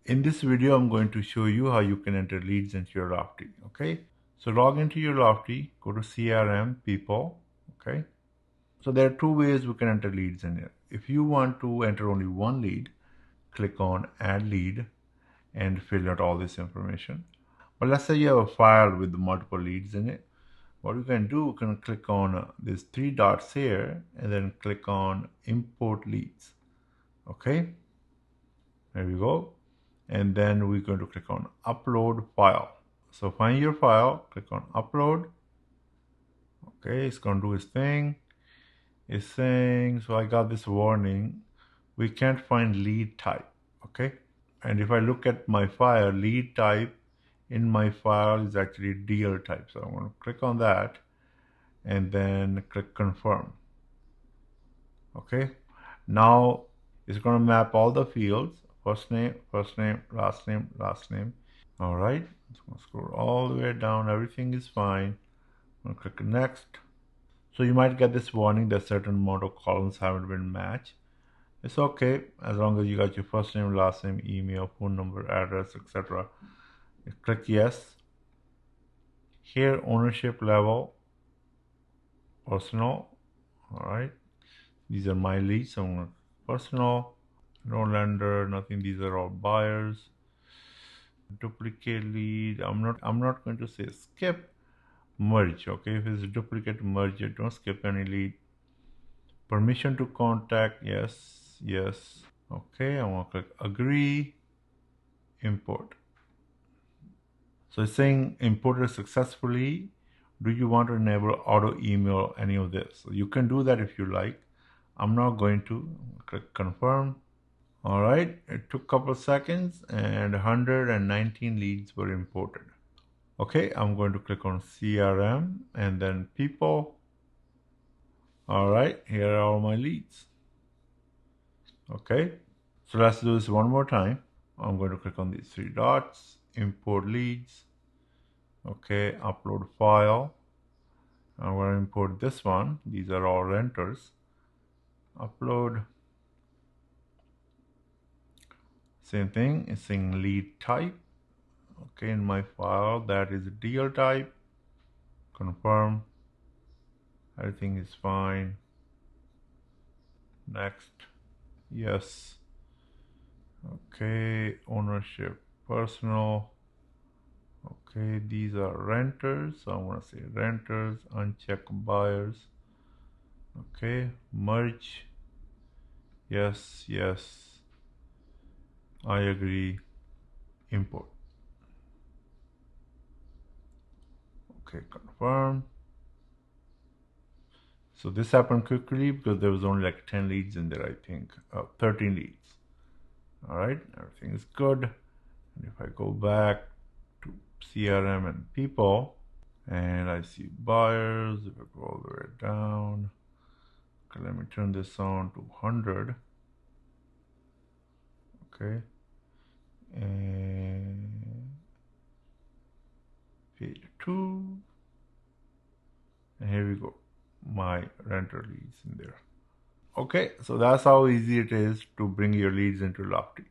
In this video, I'm going to show you how you can enter leads into your Lofty. Okay, so log into your Lofty, go to CRM, people. Okay, so there are two ways we can enter leads in here. If you want to enter only one lead, click on add lead and fill out all this information. But let's say you have a file with multiple leads in it. What you can do, you can click on these three dots here and then click on import leads. Okay, there we go. And then we're going to click on upload file. So find your file, click on upload. Okay, it's going to do its thing. It's saying, so I got this warning, we can't find lead type. Okay, and if I look at my file, lead type in my file is actually deal type. So I'm going to click on that and then click confirm. Okay, now it's going to map all the fields: first name, last name, last name. All right, it's going to scroll all the way down. Everything is fine. I'm going to click next. So you might get this warning that certain amount of columns haven't been matched. It's okay as long as you got your first name, last name, email, phone number, address, etc. Click yes. Here, ownership level, personal. All right, these are my leads. So I'm going to personal, no lender, nothing. These are all buyers. Duplicate lead. I'm not going to say skip. Merge. Okay, if it's a duplicate, merge it. Don't skip any lead. Permission to contact, yes, yes. Okay, I want to click agree, import. So it's saying imported successfully. Do you want to enable auto email any of this? So you can do that if you like. I'm not going to. Click confirm. All right, it took a couple seconds and 119 leads were imported. Okay, I'm going to click on CRM and then people. All right, here are all my leads. Okay, so let's do this one more time. I'm going to click on these three dots, import leads. Okay, upload file. I'm going to import this one. These are all renters. Upload. Same thing, it's saying lead type. Okay, in my file, that is deal type. Confirm. Everything is fine. Next. Yes. Okay, ownership, personal. Okay, these are renters. So I want to say renters, uncheck buyers. Okay, merge. Yes, yes. I agree. Import. Okay, confirm. So this happened quickly because there was only like 10 leads in there, I think. 13 leads. All right, everything is good. And if I go back to CRM and people, and I see buyers, if I go all the way down, okay, let me turn this on to 100. Okay, and page 2, and here we go, my renter leads in there. Okay, so that's how easy it is to bring your leads into Lofty.